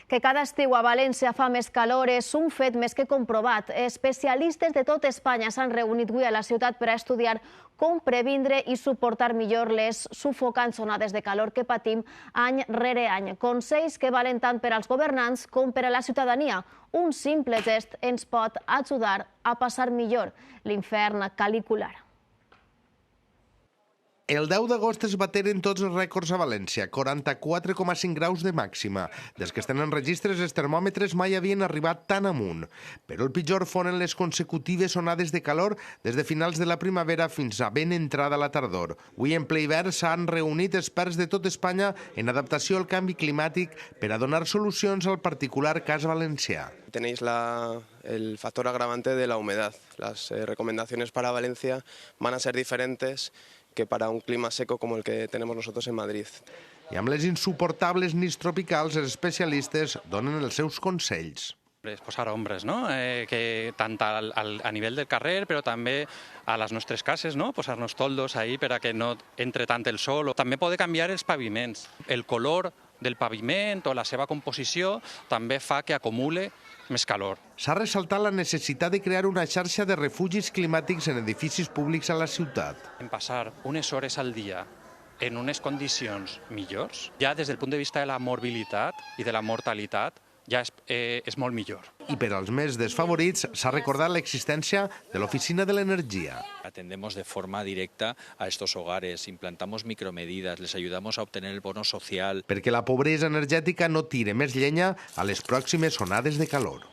Que cada estiu a València fa més calor és un fet més que comprovat. Especialistes de tot Espanya s'han reunit avui a la ciutat per a estudiar com previndre i suportar millor les sufocants onades de calor que patim any rere any. Consells que valen tant per als governants com per a la ciutadania. Un simple gest ens pot ajudar a passar millor l'infern calicular. El 10 d'agost es bateren tots els rècords a València, 44,5 graus de màxima. Des que es tenen registres, els termòmetres mai havien arribat tan amunt. Però el pitjor foren les consecutives onades de calor des de finals de la primavera fins a ben entrada la tardor. Avui en ple hivern s'han reunit experts de tot Espanya en adaptació al canvi climàtic per a donar solucions al particular cas valencià. Tenéis el factor agravante de la humedad. Las recomendaciones para Valencia van a ser diferentes que para un clima seco como el que tenemos nosotros en Madrid. I amb les insuportables nits tropicals, els especialistes donen els seus consells. Posar ombres, no? Que tant a nivell del carrer, però també a les nostres cases, no? Posar-nos toldos ahí per a que no entre tant el sol. També poder canviar els paviments. El color del paviment o la seva composició també fa que acumule més calor. S'ha ressaltat la necessitat de crear una xarxa de refugis climàtics en edificis públics a la ciutat. En passar unes hores al dia en unes condicions millors, ja des del punt de vista de la morbilitat i de la mortalitat, ja és molt millor. I per als més desfavorits s'ha recordat l'existència de l'Oficina de l'Energia. Atendemos de forma directa a estos hogares, implantamos micromedidas, les ayudamos a obtener el bono social. Perquè la pobresa energètica no tire més llenya a les pròximes onades de calor.